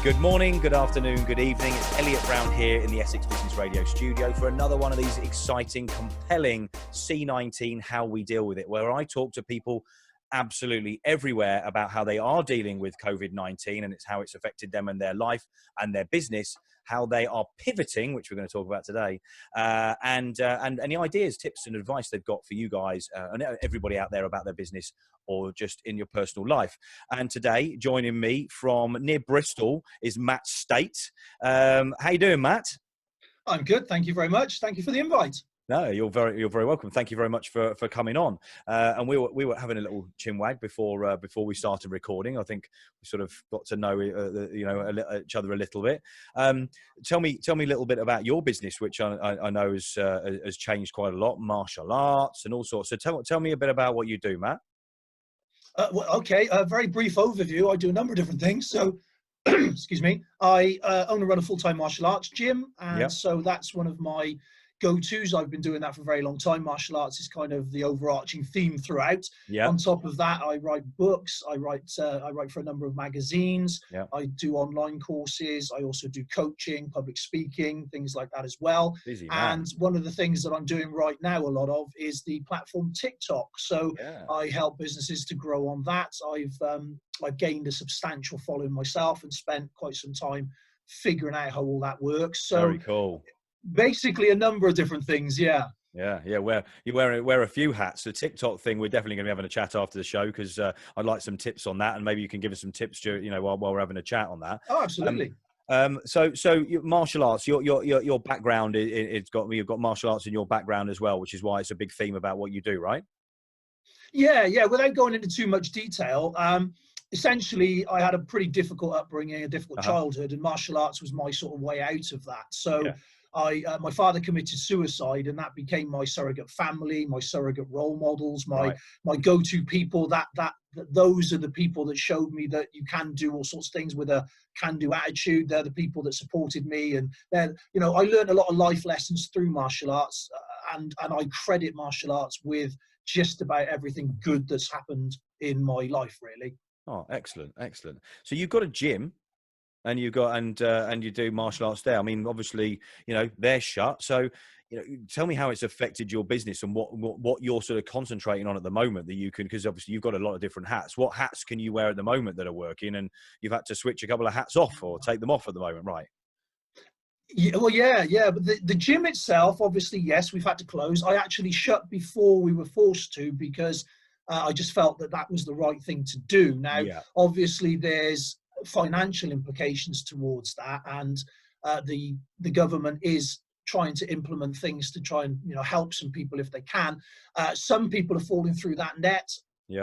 Good morning, good afternoon, good evening. It's Elliot Brown here in the Essex Business Radio studio for another one of these exciting, compelling C-19 How We Deal With It, where I talk to people absolutely everywhere about how they are dealing with COVID-19 and it's how it's affected them and their life and their business, how they are pivoting, which we're going to talk about today, and any ideas, tips and advice they've got for you guys and everybody out there about their business or just in your personal life. And today, joining me from near Bristol is Matt Stait. How you doing, Matt? I'm good. Thank you very much. Thank you for the invite. No, you're very welcome. Thank you very much for coming on. And we were having a little chinwag before we started recording. I think we sort of got to know each other a little bit. Tell me a little bit about your business, which I know has changed quite a lot. Martial arts and all sorts. So tell me a bit about what you do, Matt. Okay, a very brief overview. I do a number of different things. So, excuse me, I own and run a full-time martial arts gym, and so that's one of my go-tos. I've been doing that for a very long time. Martial arts is kind of the overarching theme throughout. On top of that, I write books. I write for a number of magazines. I do online courses. I also do coaching, public speaking, things like that as well. And one of the things that I'm doing right now, a lot of, is the platform TikTok. So I help businesses to grow on that. I've gained a substantial following myself and spent quite some time figuring out how all that works. So very cool. Basically a number of different things. Yeah. Where you wear a few hats. The TikTok thing, we're definitely going to be having a chat after the show because I'd like some tips on that, and maybe you can give us some tips, while we're having a chat on that. Oh, absolutely. So martial arts, your background, you've got martial arts in your background as well, which is why it's a big theme about what you do, right? Yeah. Without going into too much detail, essentially, I had a pretty difficult upbringing, a difficult childhood, and martial arts was my sort of way out of that. So my father committed suicide, and that became my surrogate family, my surrogate role models, my go-to people. Those are the people that showed me that you can do all sorts of things with a can-do attitude. They're the people that supported me, and I learned a lot of life lessons through martial arts, and I credit martial arts with just about everything good that's happened in my life, really. Oh, excellent. So you've got a gym. And you do martial arts there. I mean, obviously, they're shut. So, tell me how it's affected your business and what you're sort of concentrating on at the moment that you can, because obviously you've got a lot of different hats. What hats can you wear at the moment that are working, and you've had to switch a couple of hats off or take them off at the moment, right? Yeah, well, yeah. But the gym itself, obviously, yes, we've had to close. I actually shut before we were forced to because I just felt that was the right thing to do. Now, obviously, there's financial implications towards that, and the government is trying to implement things to try and help some people if they can. Some people are falling through that net,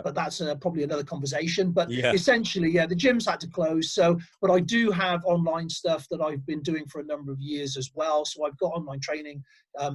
but that's probably another conversation. But essentially, the gym's had to close. But I do have online stuff that I've been doing for a number of years as well. So I've got online training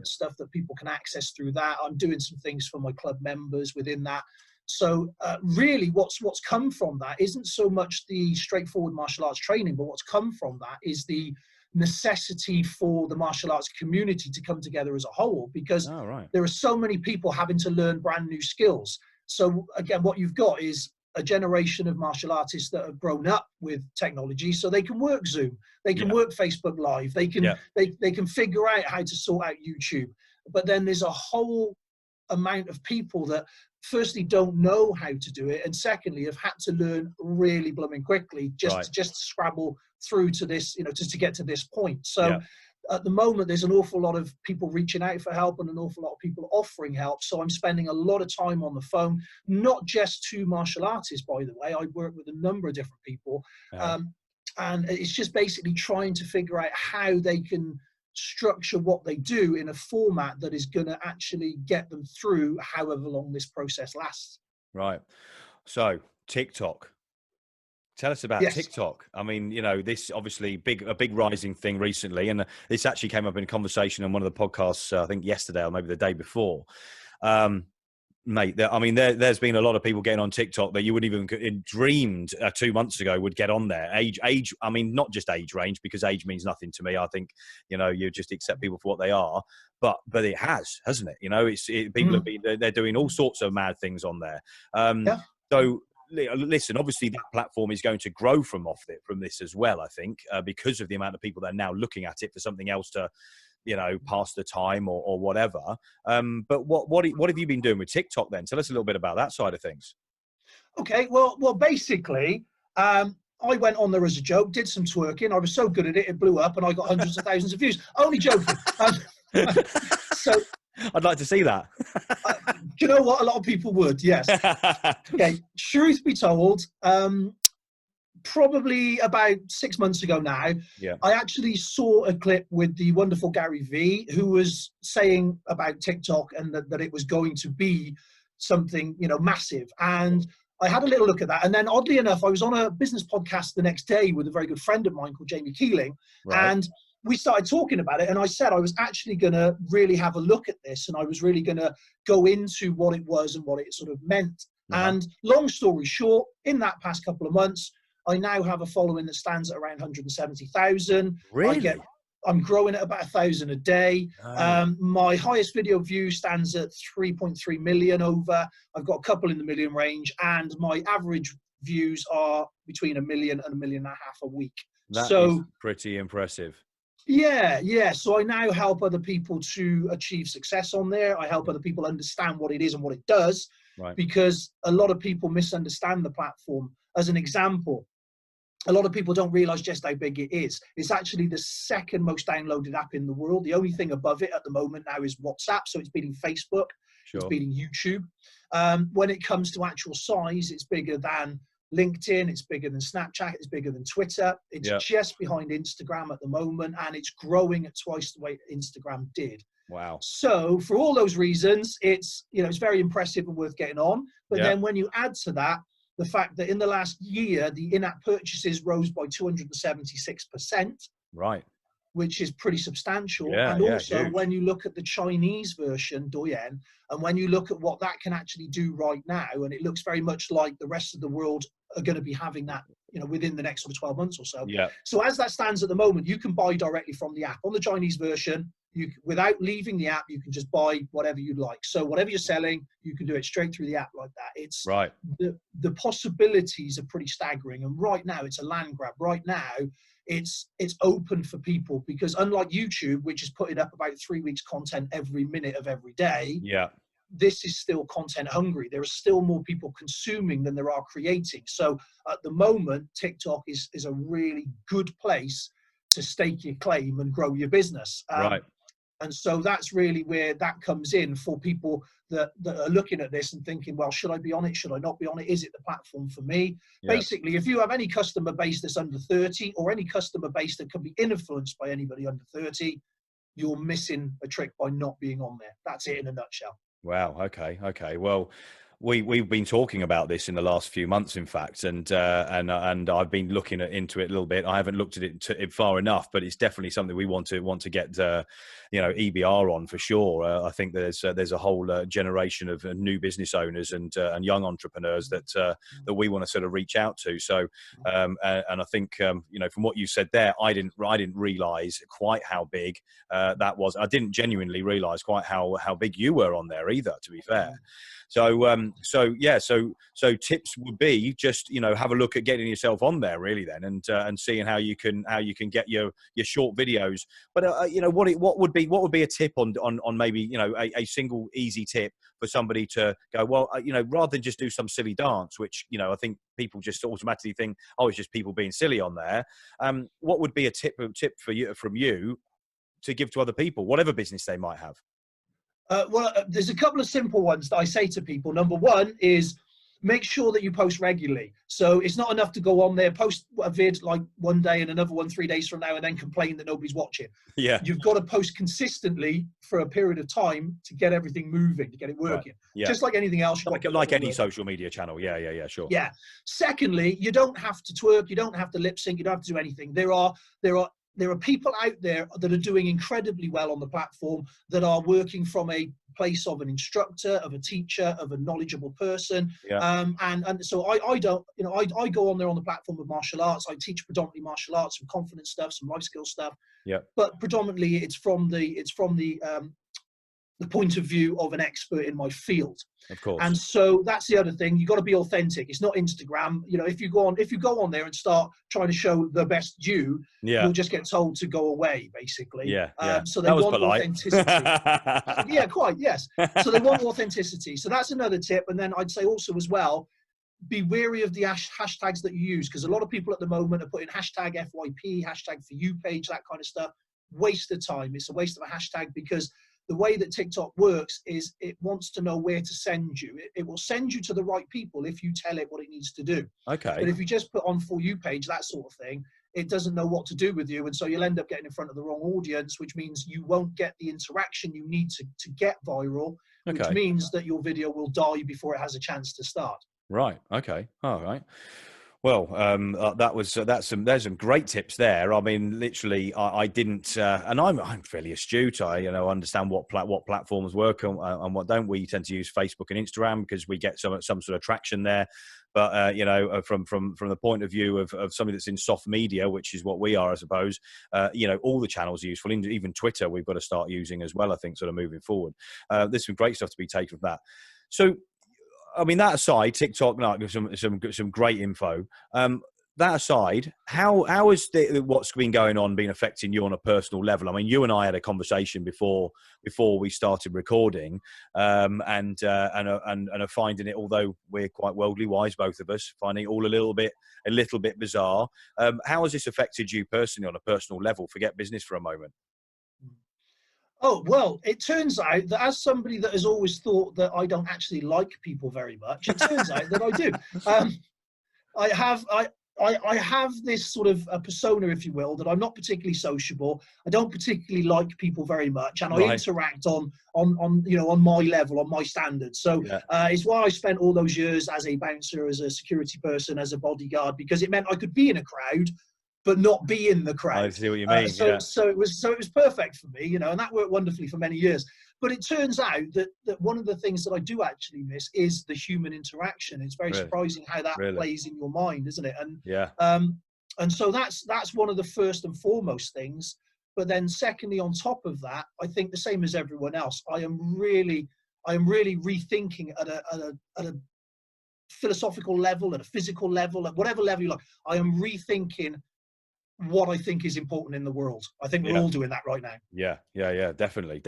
stuff that people can access through that. I'm doing some things for my club members within that. So really what's come from that isn't so much the straightforward martial arts training, but what's come from that is the necessity for the martial arts community to come together as a whole, because there are so many people having to learn brand new skills. So again, what you've got is a generation of martial artists that have grown up with technology, so they can work Zoom, they can work Facebook Live, they can figure out how to sort out YouTube. But then there's a whole amount of people that firstly don't know how to do it, and secondly have had to learn really blooming quickly just to scrabble through to this, just to get to this point. So at the moment there's an awful lot of people reaching out for help and an awful lot of people offering help. So I'm spending a lot of time on the phone, not just to martial artists, by the way. I work with a number of different people, and it's just basically trying to figure out how they can structure what they do in a format that is going to actually get them through however long this process lasts. Right. So TikTok. Tell us about TikTok. I mean, this obviously a big rising thing recently, and this actually came up in a conversation on one of the podcasts, I think yesterday or maybe the day before. Mate, there's been a lot of people getting on TikTok that you wouldn't even dreamed 2 months ago would get on there. Age, I mean, not just age range, because age means nothing to me. I think, you just accept people for what they are, but it hasn't it? People have been, they're doing all sorts of mad things on there. So listen, obviously that platform is going to grow from this as well, I think, because of the amount of people that are now looking at it for something else to, pass the time or whatever. But what have you been doing with TikTok then? Tell us a little bit about that side of things. Okay, well, basically, I went on there as a joke, did some twerking. I was so good at it, it blew up, and I got hundreds of thousands of views. Only joking. So I'd like to see that. do you know what? A lot of people would, yes. Okay, truth be told, probably about 6 months ago now, I actually saw a clip with the wonderful Gary V, who was saying about TikTok and that it was going to be something, massive. And I had a little look at that. And then oddly enough, I was on a business podcast the next day with a very good friend of mine called Jamie Keeling. Right. And we started talking about it. And I said I was actually going to really have a look at this. And I was really going to go into what it was and what it sort of meant. And long story short, in that past couple of months, I now have a following that stands at around 170,000. Really? I'm growing at about 1,000 a day. My highest video view stands at 3.3 million over. I've got a couple in the million range, and my average views are between 1 million and 1.5 million a week. That is pretty impressive. Yeah. So I now help other people to achieve success on there. I help other people understand what it is and what it does, because a lot of people misunderstand the platform. As an example, a lot of people don't realize just how big it is. It's actually the second most downloaded app in the world. The only thing above it at the moment now is WhatsApp. So it's beating Facebook. It's beating YouTube. When it comes to actual size, it's bigger than LinkedIn. It's bigger than Snapchat. It's bigger than Twitter. It's just behind Instagram at the moment. And it's growing at twice the way Instagram did. Wow. So for all those reasons, it's very impressive and worth getting on. But then when you add to that, the fact that in the last year, the in-app purchases rose by 276%. Right. Which is pretty substantial. And also when you look at the Chinese version, Douyin, and when you look at what that can actually do right now, and it looks very much like the rest of the world are going to be having that, within the next sort of 12 months or so. Yeah. So as that stands at the moment, you can buy directly from the app. On the Chinese version, without leaving the app, you can just buy whatever you'd like. So whatever you're selling, you can do it straight through the app like that. It's the possibilities are pretty staggering. And right now it's a land grab. Right now it's open for people, because unlike YouTube, which is putting up about 3 weeks content every minute of every day, this is still content hungry. There are still more people consuming than there are creating. So at the moment, TikTok is a really good place to stake your claim and grow your business. And so that's really where that comes in for people that are looking at this and thinking, well, should I be on it? Should I not be on it? Is it the platform for me? Basically, if you have any customer base that's under 30, or any customer base that can be influenced by anybody under 30, you're missing a trick by not being on there. That's it in a nutshell. Wow. Okay. Well, we've been talking about this in the last few months, in fact, and I've been looking into it a little bit. I haven't looked at it far enough, but it's definitely something we want to get EBR on for sure. I think there's a whole generation of new business owners and young entrepreneurs that we want to sort of reach out to. So and I think from what you said there, I didn't realize quite how big that was. I didn't genuinely realize quite how big you were on there either, to be fair. So tips would be just have a look at getting yourself on there really then, and seeing how you can get your short videos. But what would be a tip on maybe a single easy tip for somebody to go, well, rather than just do some silly dance, which I think people just automatically think, oh, it's just people being silly on there. What would be a tip from you to give to other people, whatever business they might have? There's a couple of simple ones that I say to people. Number one is make sure that you post regularly. So it's not enough to go on there, post a vid like one day and another one 3 days from now, and then complain that nobody's watching. Yeah. You've got to post consistently for a period of time to get everything moving, to get it working. Right. Yeah. Just like anything else. Like any social media channel. Yeah, sure. Yeah. Secondly, you don't have to twerk. You don't have to lip sync. You don't have to do anything. There are people out there that are doing incredibly well on the platform, that are working from a place of an instructor, of a teacher, of a knowledgeable person. Yeah. And so I don't, I go on there on the platform of martial arts. I teach predominantly martial arts, some confidence stuff, some life skill stuff. Yeah. But predominantly it's from the the point of view of an expert in my field. Of course. And so that's the other thing. You've got to be authentic. It's not Instagram. You know, if you go on there and start trying to show the best you, you'll just get told to go away, basically. So they want authenticity. Yeah, quite. Yes. So they want authenticity. So that's another tip. And then I'd say also as well, be wary of the hashtags that you use, because a lot of people at the moment are putting hashtag FYP, hashtag for you page, that kind of stuff. Waste of time. It's a waste of a hashtag, because the way that TikTok works is it wants to know where to send you. It will send you to the right people if you tell it what it needs to do. Okay. But if you just put on for you page, that sort of thing, it doesn't know what to do with you. And so you'll end up getting in front of the wrong audience, which means you won't get the interaction you need to get viral, which means that your video will die before it has a chance to start. Right. Okay. All right. Well, there's some great tips there. I mean, literally, I didn't, and I'm fairly astute. I understand what platforms work and what don't. We tend to use Facebook and Instagram because we get some sort of traction there. But from the point of view of somebody that's in soft media, which is what we are, I suppose, all the channels are useful. Even Twitter, we've got to start using as well, I think, sort of moving forward. There's some great stuff to be taken from that. So, I mean, that aside, TikTok, some great info. That aside, how has what's been going on been affecting you on a personal level? I mean, you and I had a conversation before we started recording, and are finding it, although we're quite worldly wise, both of us, finding it all a little bit bizarre. How has this affected you personally on a personal level? Forget business for a moment. Oh, well, it turns out that as somebody that has always thought that I don't actually like people very much, it turns out that I do. I have this sort of a persona, if you will, that I'm not particularly sociable. I don't particularly like people very much, and I interact on my level, on my standards. So it's why I spent all those years as a bouncer, as a security person, as a bodyguard, because it meant I could be in a crowd but not be in the crowd. I see what you mean. So it was perfect for me, and that worked wonderfully for many years. But it turns out that one of the things that I do actually miss is the human interaction. It's very surprising how that plays in your mind, isn't it? And so that's one of the first and foremost things. But then secondly, on top of that, I think the same as everyone else, I am really rethinking at a philosophical level, at a physical level, at whatever level you like. I am rethinking what I think is important in the world. I think we're all doing that right now. Yeah, definitely.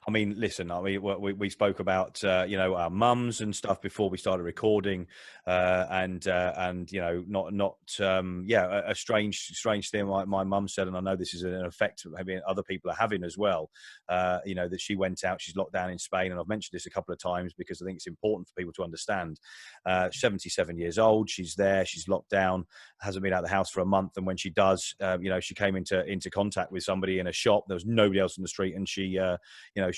I mean, listen, we spoke about our mums and stuff before we started recording, and not a strange thing like my mum said, and I know this is an effect that maybe other people are having as well. That she went out, she's locked down in Spain, and I've mentioned this a couple of times because I think it's important for people to understand. 77 years old, she's there, she's locked down, hasn't been out of the house for a month, and when she does, she came into contact with somebody in a shop. There was nobody else in the street, and she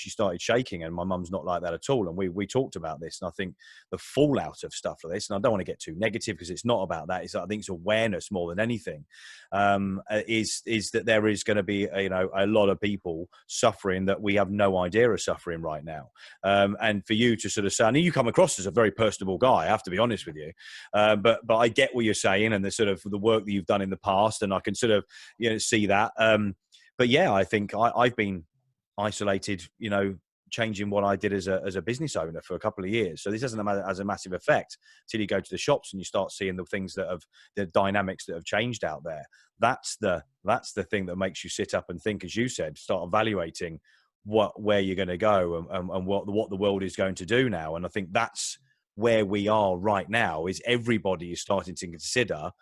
started shaking. And my mum's not like that at all. And we talked about this, and I think the fallout of stuff like this, and I don't want to get too negative because it's not about that. I think it's awareness more than anything. Is that there is going to be a lot of people suffering that we have no idea are suffering right now. And for you to sort of say, I know you come across as a very personable guy, I have to be honest with you, but I get what you're saying and the sort of the work that you've done in the past, and I can sort of see that. But yeah, I think I've been isolated, changing what I did as a business owner for a couple of years. So this doesn't have as a massive effect till you go to the shops and you start seeing the things the dynamics that have changed out there. That's the thing that makes you sit up and think, as you said, start evaluating where you're going to go and what the world is going to do now. And I think that's where we are right now, is everybody is starting to consider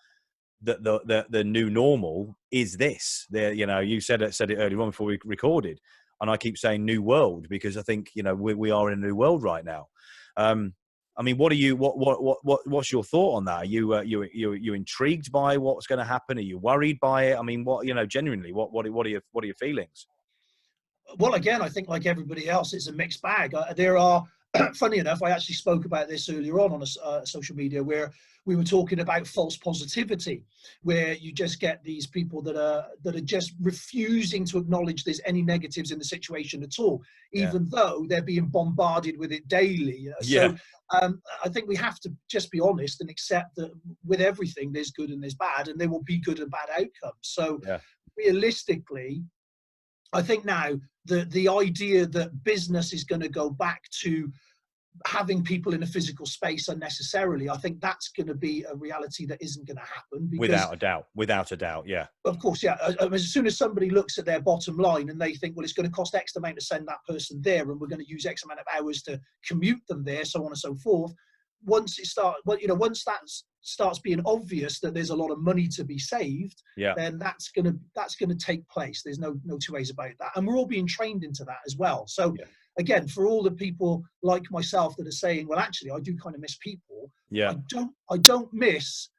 that the new normal is this. You said it earlier on before we recorded, and I keep saying new world because I think we are in a new world right now. I mean, what's your thought on that? Are you intrigued by what's going to happen? Are you worried by it? I mean, genuinely, what are your feelings? Well, again, I think like everybody else, it's a mixed bag. There are, funny enough, I actually spoke about this earlier on a social media where we were talking about false positivity, where you just get these people that are just refusing to acknowledge there's any negatives in the situation at all, even though they're being bombarded with it daily. So I think we have to just be honest and accept that with everything, there's good and there's bad, and there will be good and bad outcomes. So realistically, I think now the idea that business is going to go back to having people in a physical space unnecessarily, I think that's going to be a reality that isn't going to happen, because without a doubt, yeah. Of course, yeah. As soon as somebody looks at their bottom line and they think, well, it's going to cost X amount to send that person there, and we're going to use X amount of hours to commute them there, so on and so forth. Once that starts being obvious that there's a lot of money to be saved, yeah, then that's gonna take place. There's no two ways about that, and we're all being trained into that as well. So yeah. Again, for all the people like myself that are saying, well, actually, I do kind of miss people. Yeah, I don't miss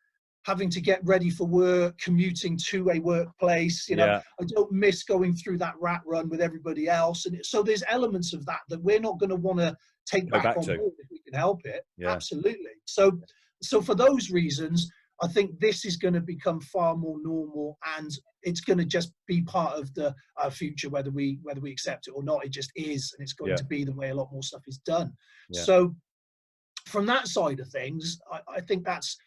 having to get ready for work, commuting to a workplace. Yeah. I don't miss going through that rat run with everybody else. And so there's elements of that we're not going to want to take back on board if we can help it. Yeah. Absolutely. So for those reasons, I think this is going to become far more normal, and it's going to just be part of our future, whether we accept it or not. It just is, and it's going to be the way a lot more stuff is done. Yeah. So from that side of things, I think that's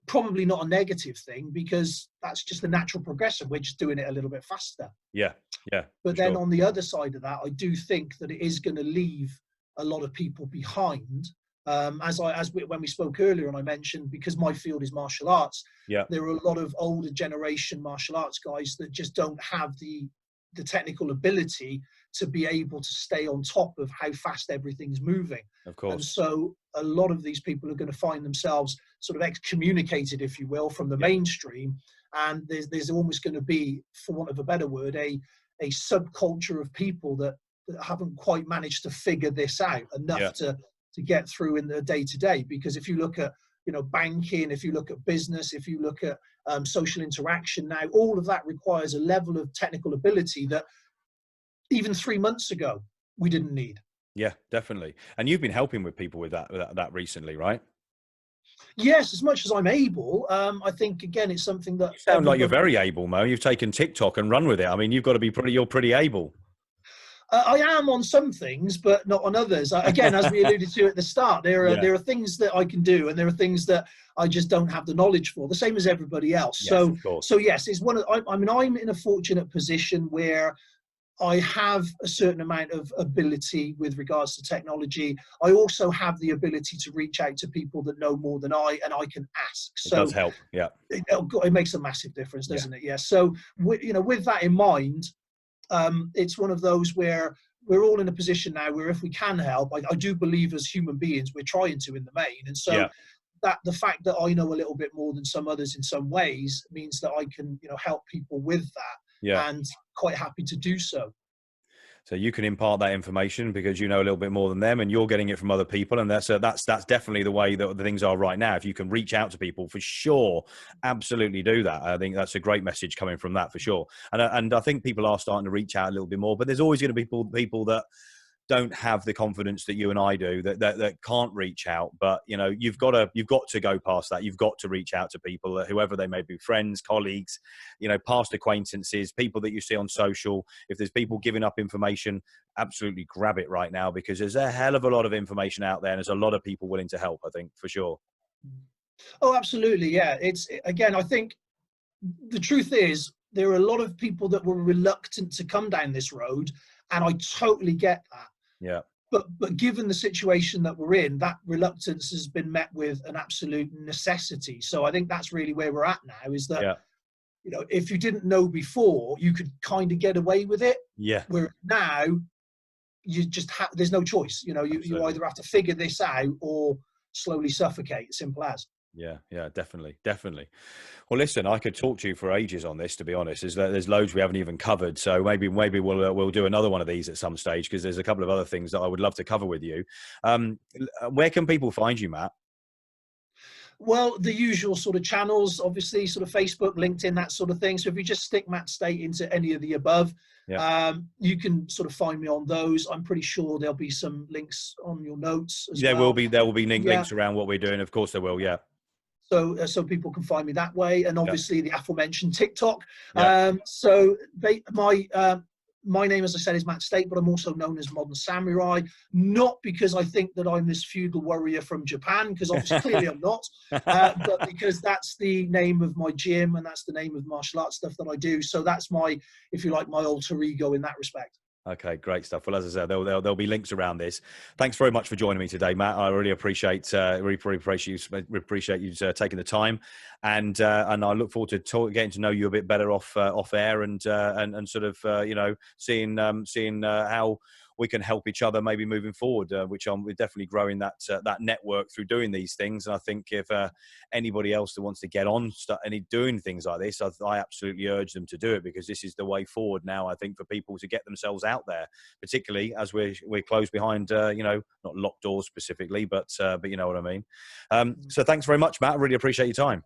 probably not a negative thing, because that's just the natural progression. We're just doing it a little bit faster. Yeah, yeah. But then on the other side of that, I do think that it is going to leave a lot of people behind. When we spoke earlier, and I mentioned, because my field is martial arts, there are a lot of older generation martial arts guys that just don't have the technical ability to be able to stay on top of how fast everything's moving. Of course. And so a lot of these people are going to find themselves sort of excommunicated, if you will, from the mainstream. And there's almost going to be, for want of a better word, a subculture of people that haven't quite managed to figure this out enough to get through in the day-to-day. Because if you look at banking, if you look at business, if you look at social interaction now, all of that requires a level of technical ability that even 3 months ago we didn't need. Yeah, definitely. And you've been helping with people with that recently, right? Yes, as much as I'm able. I think, again, it's something that... You sound like you're very able, Mo. You've taken TikTok and run with it. I mean, you've got to be you're pretty able. I am on some things, but not on others. Again, as we alluded to at the start, there are things that I can do, and there are things that I just don't have the knowledge for, the same as everybody else. Yes, so yes, it's I'm in a fortunate position where I have a certain amount of ability with regards to technology. I also have the ability to reach out to people that know more than I, and I can ask. It does help. Yeah. It makes a massive difference, doesn't it? Yeah. So, with that in mind, it's one of those where we're all in a position now where if we can help, I do believe as human beings, we're trying to in the main. And so that the fact that I know a little bit more than some others in some ways means that I can, help people with that. Yeah. And quite happy to do so. So you can impart that information because you know a little bit more than them, and you're getting it from other people, and that's definitely the way that the things are right now. If you can reach out to people, for sure, absolutely do that. I think that's a great message coming from that, for sure. And I think people are starting to reach out a little bit more, but there's always going to be people that don't have the confidence that you and I do, that can't reach out. But you've got to go past that. You've got to reach out to people, whoever they may be, friends, colleagues, past acquaintances, people that you see on social. If there's people giving up information, absolutely grab it right now, because there's a hell of a lot of information out there, and there's a lot of people willing to help, I think, for sure. Oh, absolutely. Yeah. Again, I think the truth is there are a lot of people that were reluctant to come down this road, and I totally get that. Yeah. But given the situation that we're in, that reluctance has been met with an absolute necessity. So I think that's really where we're at now, is that, if you didn't know before, you could kind of get away with it. Yeah. Where now you just there's no choice. You either have to figure this out or slowly suffocate, simple as. Yeah, definitely. Well, listen, I could talk to you for ages on this, to be honest. There's loads we haven't even covered, so maybe we'll do another one of these at some stage, because there's a couple of other things that I would love to cover with you. Where can people find you, Matt? Well, the usual sort of channels, obviously, sort of Facebook, LinkedIn, that sort of thing. So if you just stick Matt Stait into any of the above, you can sort of find me on those. I'm pretty sure there'll be some links on your notes as well. There will be links around what we're doing. Of course there will, yeah. So people can find me that way, and obviously the aforementioned TikTok. Yeah. So my my name, as I said, is Matt Stait, but I'm also known as Modern Samurai, not because I think that I'm this feudal warrior from Japan, because obviously clearly I'm not, but because that's the name of my gym and that's the name of martial arts stuff that I do. So that's my, if you like, my alter ego in that respect. Okay, great stuff. Well, as I said, there'll be links around this. Thanks very much for joining me today, Matt. I really appreciate you taking the time, and I look forward to getting to know you a bit better off air, and sort of seeing how we can help each other maybe moving forward, which we're definitely growing that network through doing these things. And I think if anybody else that wants to get on and doing things like this, I absolutely urge them to do it, because this is the way forward now, I think, for people to get themselves out there, particularly as we're closed behind, not locked doors specifically, but you know what I mean. So thanks very much, Matt. I really appreciate your time.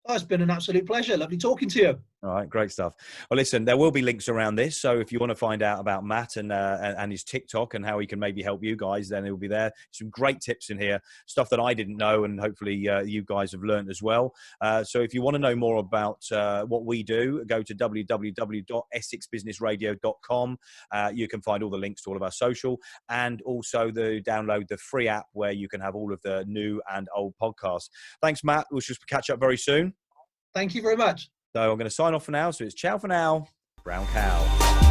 Oh, it's been an absolute pleasure. Lovely talking to you. All right, great stuff. Well, listen, there will be links around this. So if you want to find out about Matt and his TikTok and how he can maybe help you guys, then it will be there. Some great tips in here, stuff that I didn't know, and hopefully you guys have learned as well. So if you want to know more about what we do, go to www.essexbusinessradio.com. You can find all the links to all of our social, and also download the free app where you can have all of the new and old podcasts. Thanks, Matt. We'll just catch up very soon. Thank you very much. So I'm going to sign off for now. So it's ciao for now, Brown Cow.